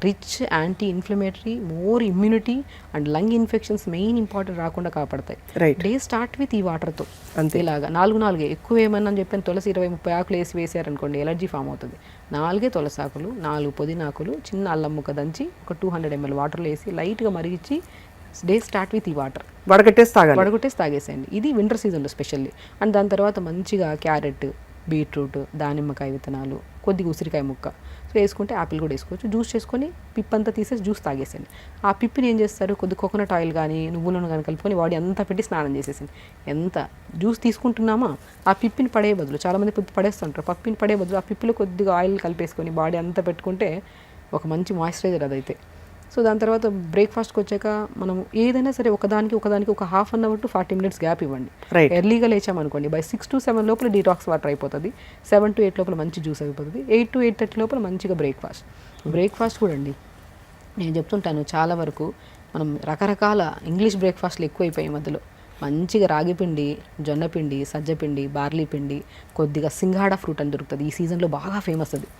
rich anti inflammatory, more immunity and lung infections main important రాకుండా కాపాడతాయి. రైట్. డే స్టార్ట్ విత్ ఈ వాటర్తో. అంతే. ఇలాగా 4 ఎక్కువ ఏమన్నా చెప్పాను, తులసి 20-30 ఆకులు వేసారనుకోండి ఎలర్జీ ఫామ్ అవుతుంది. 4 తులసి ఆకులు, 4 పుదీనాకులు, చిన్న అల్లం ముక్క దంచి ఒక 200 ml వాటర్లో వేసి లైట్గా మరిగించి డే స్టార్ట్ విత్ ఈ వాటర్ వడగొట్టేసి తాగేసేయండి. ఇది వింటర్ సీజన్లో స్పెషల్లీ. అండ్ దాని తర్వాత మంచిగా క్యారెట్, బీట్రూట్, దానిమ్మకాయ విత్తనాలు, కొద్దిగా ఉసిరికాయ ముక్క, సో వేసుకుంటే యాపిల్ కూడా వేసుకోవచ్చు. జ్యూస్ చేసుకొని పిప్పంతా తీసేసి జ్యూస్ తాగేసేయండి. ఆ పిప్పిని ఏం చేస్తారు, కొద్ది కోకోనట్ ఆయిల్ కానీ నువ్వులను కానీ కలుపుకొని బాడీ అంతా పెట్టి స్నానం చేసేసింది. ఎంత జ్యూస్ తీసుకుంటున్నామా ఆ పిప్పిని పడే బదులు, చాలామంది పిప్పి పడేస్తుంటారు, పప్పిని పడే బదులు ఆ పిప్పిలో కొద్దిగా ఆయిల్ కలిపేసుకొని బాడీ అంతా పెట్టుకుంటే ఒక మంచి మాయిశ్చరైజర్ అదైతే. సో దాని తర్వాత బ్రేక్ఫాస్ట్కి వచ్చాక మనం ఏదైనా సరే ఒకదానికి ఒక ½ an hour to 40 minutes gap ఇవ్వండి. ఎర్లీగా లేచామనుకోండి, బై 6 to 7 లోపల డీటాక్స్ వాటర్ అయిపోతుంది, 7 to 8 లోపల మంచి జ్యూస్ అయిపోతుంది, 8 to 8:30 లోపల మంచిగా బ్రేక్ఫాస్ట్ కూడా అండి. నేను చెప్తుంటాను చాలా వరకు మనం రకరకాల ఇంగ్లీష్ బ్రేక్ఫాస్ట్లు ఎక్కువైపోయాయి మధ్యలో. మంచిగా రాగిపిండి, జొన్నపిండి, సజ్జపిండి, బార్లీ పిండి, కొద్దిగా సింగాడా ఫ్రూట్ అని దొరుకుతుంది, ఈ సీజన్లో బాగా ఫేమస్ అది.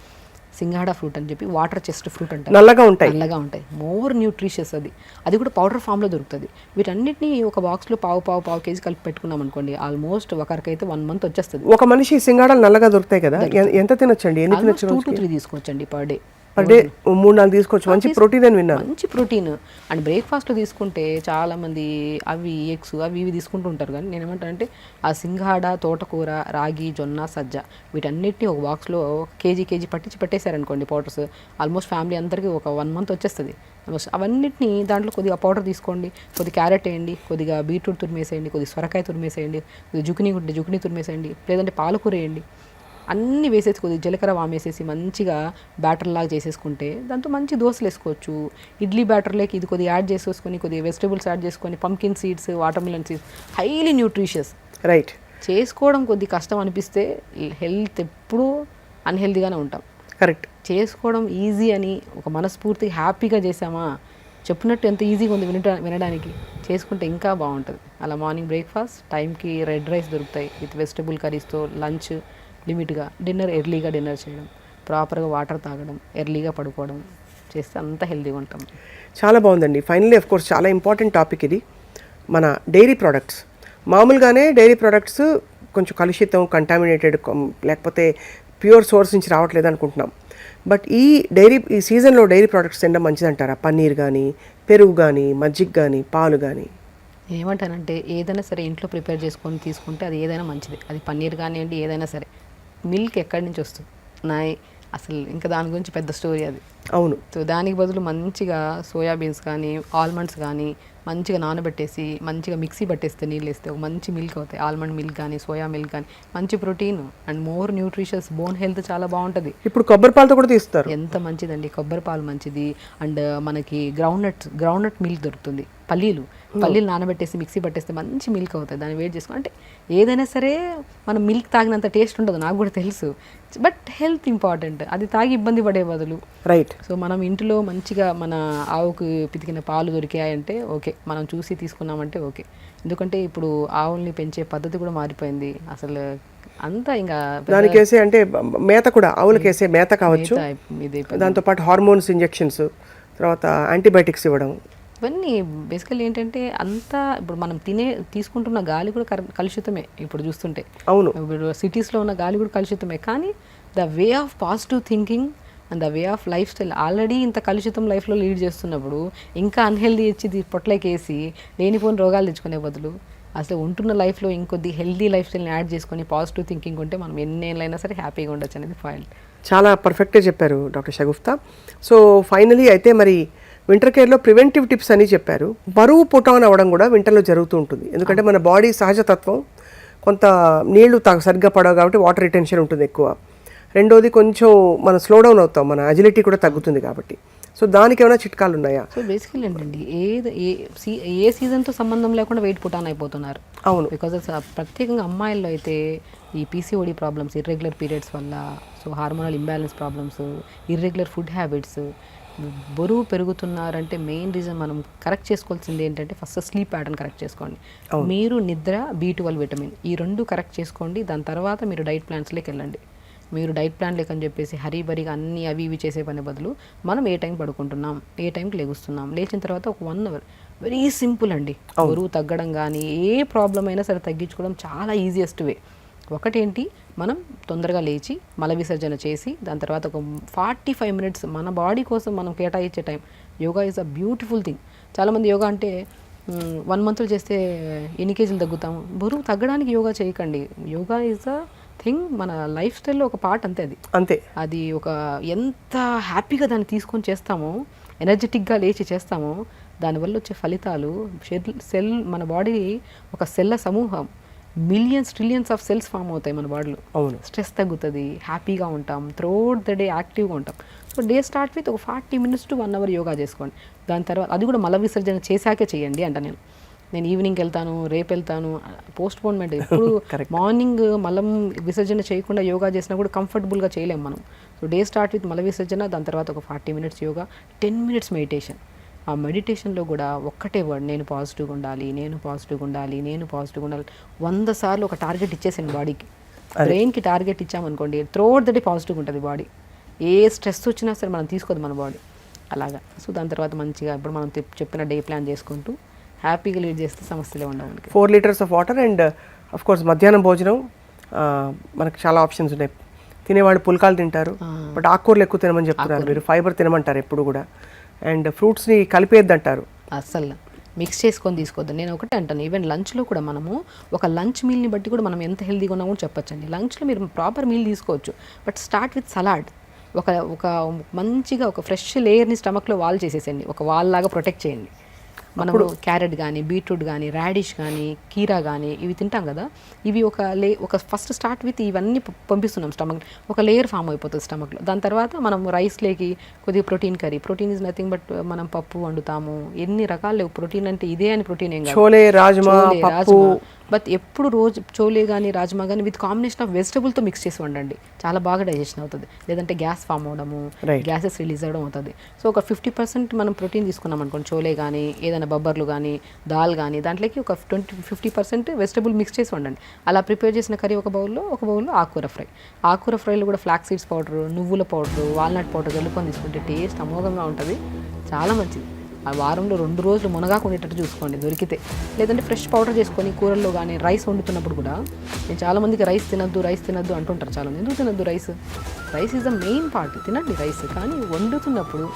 సింగాడా ఫ్రూట్ అని చెప్పి వాటర్ చెస్ట్ ఫ్రూట్ అంటే నల్లగా ఉంటాయి, మోర్ న్యూట్రిషియస్ అది కూడా పౌడర్ ఫామ్లో దొరుకుతుంది. వీటన్నిటిని ఒక బాక్స్లో పావు కేజీ కలిపి పెట్టుకున్నాం అనుకోండి, ఆల్మోస్ట్ ఒకరికైతే 1 month వచ్చేస్తుంది. ఒక మనిషి సింగాడాలు నల్లగా దొరుకుతాయి కదా, ఎంత తినొచ్చండి? 2 to 3 తీసుకోవచ్చండి పర్ డే. 3-4 తీసుకోవచ్చు. మంచి ప్రోటీన్ అని విన్నాను. మంచి ప్రోటీన్. అండ్ బ్రేక్ఫాస్ట్లో తీసుకుంటే చాలామంది అవి ఎగ్స్ అవి ఇవి తీసుకుంటూ ఉంటారు, కానీ నేను ఏమంటానంటే ఆ సింగాడ, తోటకూర, రాగి, జొన్న, సజ్జ వీటన్నిటిని ఒక బాక్స్లో కేజీ పెట్టేశారనుకోండి పౌడర్స్, ఆల్మోస్ట్ ఫ్యామిలీ అందరికీ ఒక 1 month వచ్చేస్తుంది. అవన్నిటిని దాంట్లో కొద్దిగా పౌడర్ తీసుకోండి, కొద్దిగా క్యారెట్ వేయండి, కొద్దిగా బీట్రూట్ తురిమేసేయండి, కొద్దిగా సొరకాయ తురిమేసేయండి, కొద్దిగా జుకినీ తురిమేసేయండి, లేదంటే పాలకూర వేయండి. అన్నీ వేసేసి కొద్దిగా జీలకర్ర వామేసేసి మంచిగా బ్యాటర్ లాగా చేసేసుకుంటే దాంతో మంచి దోశలు వేసుకోవచ్చు. ఇడ్లీ బ్యాటర్లోకి ఇది కొద్దిగా యాడ్ చేసేసుకొని కొద్దిగా వెజిటేబుల్స్ యాడ్ చేసుకొని, pumpkin seeds, watermelon seeds, highly nutritious. Right. చేసుకోవడం కొద్దిగా కష్టం అనిపిస్తే హెల్త్ ఎప్పుడూ అన్హెల్తీగానే ఉంటాం. కరెక్ట్. చేసుకోవడం ఈజీ అని ఒక మనస్ఫూర్తిగా హ్యాపీగా చేసామా, చెప్పినట్టు ఎంత ఈజీగా ఉంది వినడానికి, చేసుకుంటే ఇంకా బాగుంటుంది. అలా మార్నింగ్ బ్రేక్ఫాస్ట్ టైంకి రెడ్ రైస్ దొరుకుతాయి విత్ వెజిటబుల్ కర్రీస్తో, లంచ్ లిమిట్గా, డిన్నర్ ఎర్లీగా డిన్నర్ చేయడం, ప్రాపర్గా వాటర్ తాగడం, ఎర్లీగా పడుకోవడం చేస్తే అంత హెల్తీగా ఉంటాం. చాలా బాగుందండి. ఫైనల్లీ ఆఫ్ కోర్స్ చాలా ఇంపార్టెంట్ టాపిక్ ఇది. మన డైరీ ప్రోడక్ట్స్, మామూలుగానే డైరీ ప్రోడక్ట్స్ కొంచెం కలుషితం, కంటామినేటెడ్, లేకపోతే ప్యూర్ సోర్స్ నుంచి రావట్లేదు అనుకుంటున్నాం. బట్ ఈ సీజన్లో డైరీ ప్రోడక్ట్స్ తినడం మంచిదంటారా? పన్నీర్ కానీ, పెరుగు కానీ, మజ్జిగ కానీ, పాలు కానీ. ఏమంటానంటే ఏదైనా సరే ఇంట్లో ప్రిపేర్ చేసుకొని తీసుకుంటే అది ఏదైనా మంచిది. అది పన్నీర్ కానివ్వండి, ఏదైనా సరే. మిల్క్ ఎక్కడి నుంచి వస్తుంది అసలు ఇంకా దాని గురించి పెద్ద స్టోరీ అది. అవును. సో దానికి బదులు మంచిగా సోయాబీన్స్ కానీ, ఆల్మండ్స్ కానీ మంచిగా నానబెట్టేసి మంచిగా మిక్సీ పట్టేస్తే, నీళ్ళు వేస్తే ఒక మంచి మిల్క్ అవుతాయి. ఆల్మండ్ మిల్క్ కానీ, సోయా మిల్క్ కానీ, మంచి protein and more nutritious, bone health చాలా బాగుంటుంది. ఇప్పుడు కొబ్బరి పాలతో కూడా తీస్తారు. ఎంత మంచిదండి కొబ్బరి పాలు, మంచిది. అండ్ మనకి గ్రౌండ్నట్ మిల్క్ దొరుకుతుంది, పల్లీలు నానబెట్టేసి మిక్సీ పట్టేస్తే మంచి మిల్క్ అవుతుంది. దాన్ని వేడి చేసుకో అంటే ఏదైనా సరే మనం మిల్క్ తాగినంత టేస్ట్ ఉండదు, నాకు కూడా తెలుసు. బట్ హెల్త్ ఇంపార్టెంట్, అది తాగి ఇబ్బంది పడే బదులు. రైట్. సో మనం ఇంట్లో మంచిగా మన ఆవుకు పితికిన పాలు దొరికాయంటే ఓకే, మనం చూసి తీసుకున్నామంటే ఓకే. ఎందుకంటే ఇప్పుడు ఆవుల్ని పెంచే పద్ధతి కూడా మారిపోయింది అసలు. అంతా ఇంకా దానికి వేసే అంటే మేత కూడా, ఆవులకి వేసే మేత కావచ్చు, దాంతోపాటు హార్మోన్స్ ఇంజెక్షన్స్, తర్వాత యాంటీబయాటిక్స్ ఇవ్వడం, ఇవన్నీ బేసికల్లీ ఏంటంటే అంతా ఇప్పుడు మనం తీసుకుంటున్న గాలి కూడా కలుషితమే ఇప్పుడు చూస్తుంటే. అవును. ఇప్పుడు సిటీస్లో ఉన్న గాలి కూడా కలుషితమే, కానీ the way of positive thinking and the way of life style already ఇంత కలుషితం లైఫ్లో లీడ్ చేస్తున్నప్పుడు ఇంకా అన్హెల్దీ ఇచ్చి పొట్లకేసి లేనిపోని రోగాలు తెచ్చుకునే బదులు అసలు ఉంటున్న లైఫ్లో ఇంకొద్ది హెల్దీ లైఫ్ స్టైల్ని యాడ్ చేసుకొని పాజిటివ్ థింకింగ్ ఉంటే మనం ఎన్నేళ్ళైనా సరే హ్యాపీగా ఉండొచ్చు అనేది పాయింట్. చాలా పర్ఫెక్ట్గా చెప్పారు డాక్టర్ షగుఫ్తా. సో ఫైనలీ అయితే మరి వింటర్ కేర్లో ప్రివెంటివ్ టిప్స్ అని చెప్పారు. బరువు పుటాన్ అవ్వడం కూడా వింటర్లో జరుగుతూ ఉంటుంది, ఎందుకంటే మన బాడీ సహజతత్వం కొంత నీళ్లు సరిగ్గా పడవు కాబట్టి వాటర్ రిటెన్షన్ ఉంటుంది ఎక్కువ. రెండోది కొంచెం మనం స్లో డౌన్ అవుతాం, మన అజిలిటీ కూడా తగ్గుతుంది కాబట్టి. సో దానికి ఏమైనా చిట్కాలు ఉన్నాయా? సో బేసికల్లీ ఏంటండి ఏ సీజన్తో సంబంధం లేకుండా వెయిట్ పుటాన్ అయిపోతున్నారు. అవును. బికాజ్ ప్రత్యేకంగా అమ్మాయిల్లో అయితే ఈ పీసీఓడి ప్రాబ్లమ్స్, ఇర్రెగ్యులర్ పీరియడ్స్ వల్ల, so hormonal imbalance problems, irregular food habits, బరువు పెరుగుతున్నారంటే మెయిన్ రీజన్ మనం కరెక్ట్ చేసుకోవాల్సింది ఏంటంటే ఫస్ట్ స్లీప్ ప్యాటర్న్ కరెక్ట్ చేసుకోండి. మీరు నిద్ర, B12 విటమిన్ ఈ 2 కరెక్ట్ చేసుకోండి. దాని తర్వాత మీరు డైట్ ప్లాన్స్లోకి వెళ్ళండి. మీరు డైట్ ప్లాన్ లేకని చెప్పేసి హరీబరీగా అన్ని అవి ఇవి చేసే పని బదులు మనం ఏ టైం పడుకుంటున్నాం, ఏ టైంకి లెగుస్తున్నాం, లేచిన తర్వాత ఒక 1 అవర్ వెరీ సింపుల్ అండి. బరువు తగ్గడం కానీ ఏ ప్రాబ్లం అయినా సరే తగ్గించుకోవడం చాలా ఈజియెస్ట్ వే. ఒకటేంటి, మనం తొందరగా లేచి మల విసర్జన చేసి దాని తర్వాత ఒక 45 మినిట్స్ మన బాడీ కోసం మనం కేటాయించే time. Yoga is a beautiful thing. చాలామంది యోగా అంటే 1 మంత్లో చేస్తే ఎన్ని కేజీలు తగ్గుతాము. బరువు తగ్గడానికి యోగా చేయకండి. యోగా ఈజ్ అ థింగ్, మన లైఫ్ స్టైల్లో ఒక పార్ట్ అంతే. అంతే అది ఒక ఎంత హ్యాపీగా దాన్ని తీసుకొని చేస్తామో, ఎనర్జెటిక్గా లేచి చేస్తామో, దానివల్ల వచ్చే ఫలితాలు సెల్ మన బాడీ ఒక సెల్ల సమూహం, millions trillions of cells form అవుతాయి మన బాడీలో. అవును. స్ట్రెస్ తగ్గుతుంది, హ్యాపీగా ఉంటాం, త్రూఅవుట్ ద డే యాక్టివ్గా ఉంటాం. సో డే స్టార్ట్ విత్ ఒక 40 మినిట్స్ టు 1 అవర్ యోగా చేసుకోండి. దాని తర్వాత అది కూడా మల విసర్జన చేశాకే చేయండి అంట. నేను ఈవినింగ్కి వెళ్తాను, రేపు వెళ్తాను, పోస్ట్ పోన్మెంట్. ఇప్పుడు మార్నింగ్ మలం విసర్జన చేయకుండా యోగా చేసినా కూడా కంఫర్టబుల్గా చేయలేము మనం. సో డే స్టార్ట్ విత్ మల విసర్జన, దాని తర్వాత ఒక 40 మినిట్స్ యోగా, 10 మినిట్స్ మెడిటేషన్. ఆ మెడిటేషన్లో కూడా ఒక్కటే వర్డ్, నేను పాజిటివ్గా ఉండాలి, నేను పాజిటివ్గా ఉండాలి, నేను పాజిటివ్గా ఉండాలి. 100 సార్లు ఒక టార్గెట్ ఇచ్చేసాను బాడీకి. బ్రెయిన్కి టార్గెట్ ఇచ్చామనుకోండి, త్రూఅవుట్ ద డే పాజిటివ్గా ఉంటుంది బాడీ. ఏ స్ట్రెస్ వచ్చినా సరే మనం తీసుకోదు మన బాడీ అలాగా. సో దాని తర్వాత మంచిగా ఇప్పుడు మనం చెప్పిన డే ప్లాన్ చేసుకుంటూ హ్యాపీగా లీడ్ చేస్తే సమస్యలే ఉండవు మనకి. 4 litres of water and of course మధ్యాహ్నం భోజనం మనకు చాలా ఆప్షన్స్ ఉన్నాయి. తినేవాళ్ళు పుల్కాలు తింటారు, బట్ ఆకుకూరలు ఎక్కువ తినమని చెప్తున్నారు మీరు. ఫైబర్ తినమంటారు ఎప్పుడు కూడా. అండ్ ఫ్రూట్స్ని కలిపేద్దంటారు. అస్సలు మిక్స్ చేసుకొని తీసుకోవద్దు. నేను ఒకటే అంటాను, ఈవెన్ లంచ్లో కూడా మనము ఒక లంచ్ మీల్ని బట్టి కూడా మనం ఎంత హెల్తీగా ఉన్నా కూడా చెప్పొచ్చండి. లంచ్లో మీరు ప్రాపర్ మీల్ తీసుకోవచ్చు, బట్ స్టార్ట్ విత్ సలాడ్. ఒక మంచిగా ఒక ఫ్రెష్ లేయర్ని స్టమక్లో వాల్ చేసేసేయండి, ఒక వాల్ లాగా ప్రొటెక్ట్ చేయండి. మనము క్యారెట్ కానీ, బీట్రూట్ కానీ, రాడిష్ కానీ, కీరా కానీ ఇవి తింటాం కదా, ఇవి ఒక ఫస్ట్ స్టార్ట్ విత్ ఇవన్నీ పంపిస్తున్నాం స్టమక్, ఒక లేయర్ ఫామ్ అయిపోతుంది స్టమక్లో. దాని తర్వాత మనం రైస్లోకి కొద్దిగా protein curry. Protein is nothing but మనం పప్పు వండుతాము, ఎన్ని రకాలు లేవు. ప్రోటీన్ అంటే ఇదే అని ప్రోటీన్ ఏం కాదు. చోలే, రాజ్మా, బట్ ఎప్పుడు రోజు చోలే కానీ రాజ్మా కానీ విత్ కాంబినేషన్ ఆఫ్ వెజిటబుల్తో మిక్స్ చేసి వండండి, చాలా బాగా డైజెషన్ అవుతుంది. లేదంటే గ్యాస్ ఫామ్ అవడము, గ్యాసెస్ రిలీజ్ అవ్వడం అవుతుంది. సో ఒక 50% మనం ప్రోటీన్ తీసుకున్నాం అనుకోండి, చోలే కానీ ఏదైనా బొబ్బర్లు కానీ దాల్ కానీ, దాంట్లోకి ఒక 50% వెజిటబుల్ మిక్స్ చేసి వండండి. అలా ప్రిపేర్ చేసిన కర్రీ ఒక బౌల్లో ఆకుకూర ఫ్రై. ఆకుకూర ఫ్రైలో కూడా ఫ్లాక్స్ సీడ్స్ పౌడర్, నువ్వుల పౌడర్, వాల్నట్ పౌడర్ కలుపుకొని తీసుకుంటే టేస్ట్ అమోఘంగా ఉంటుంది, చాలా మంచిది. ఆ వారంలో 2 రోజులు మునగాకు ఉండేటట్టు చూసుకోండి దొరికితే. లేదంటే ఫ్రెష్ పౌడర్ చేసుకొని కూరల్లో కానీ, రైస్ వండుతున్నప్పుడు కూడా, నేను చాలామందికి రైస్ తినద్దు అంటుంటారు చాలామంది. ఎందుకు తినద్దు rice? Rice is the main part, తినండి రైస్. కానీ వండుతున్నప్పుడు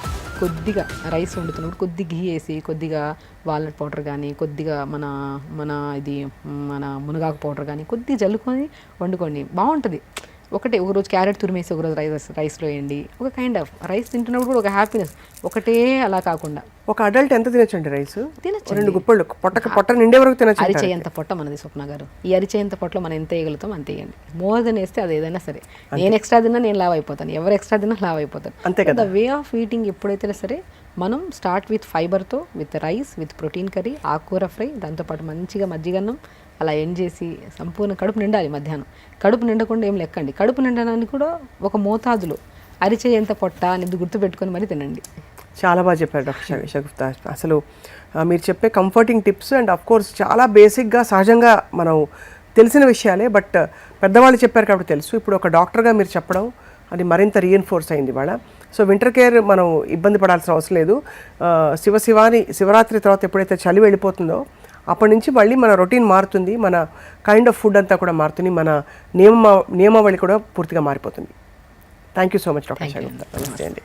కొద్దిగా రైస్ వండుతున్నప్పుడు కొద్దిగా ఘీ వేసి, కొద్దిగా వాల్నట్ పౌడర్ కానీ, కొద్దిగా మన మునగాకు పౌడర్ కానీ కొద్దిగా జల్లుకొని వండుకోండి, బాగుంటుంది. ఒక రోజు క్యారెట్ తురిమేసి ఒక రోజు రైస్లో వేయండి. ఒక కైండ్ ఆఫ్ రైస్ తింటున్నప్పుడు కూడా ఒక హ్యాపీనెస్. ఒకటే అలా కాకుండా ఒక అడల్ట్ ఎంత తినొచ్చండి రైస్? తినచ్చు, 2 గుప్పళ్ళు పొట్ట నిండే వరకు తినచ్చు. అరిచేయంత పొట్ట మనది స్వప్న గారు. ఈ అరిచేయంత పొట్టలో మనం ఎంత వేయగలుగుతాం అంత వేయండి. మోర్ దెన్ వేస్తే అది ఏదైనా సరే. నేను ఎక్స్ట్రా తిన్నా నేను లావ్ అయిపోతాను, ఎవరు ఎక్స్ట్రా తిన్నా లావ్ అయిపోతాను. అంతే కదా. ద వే ఆఫ్ ఈటింగ్ ఎప్పుడైతే సరే మనం స్టార్ట్ విత్ ఫైబర్తో, with rice, with protein curry, ఆకుకూర ఫ్రై, దాంతోపాటు మంచిగా మజ్జిగన్నం, అలా ఎండ్ చేసి సంపూర్ణ కడుపు నిండాలి. మధ్యాహ్నం కడుపు నిండకుండా ఏం లెక్కండి. కడుపు నిండడానికి కూడా ఒక మోతాదులో అరిచేయంత పొట్ట అనేది గుర్తుపెట్టుకొని మరి తినండి. చాలా బాగా చెప్పారు డాక్టర్ షగుఫ్తా. అసలు మీరు చెప్పే comforting tips and of course చాలా బేసిక్గా సహజంగా మనం తెలిసిన విషయాలే, బట్ పెద్దవాళ్ళు చెప్పారు కాబట్టి తెలుసు. ఇప్పుడు ఒక డాక్టర్గా మీరు చెప్పడం అది మరింత రీఎన్ఫోర్స్ అయింది ఇవాళ. సో వింటర్ కేర్ మనం ఇబ్బంది పడాల్సిన అవసరం లేదు. శివరాత్రి తర్వాత ఎప్పుడైతే చలి వెళ్ళిపోతుందో అప్పటి నుంచి మళ్ళీ మన రొటీన్ మారుతుంది, మన కైండ్ ఆఫ్ ఫుడ్ అంతా కూడా మారుతుంది, మన నియమావళి కూడా పూర్తిగా మారిపోతుంది. Thank you so much doctor Shagufta. నమస్తే అండి.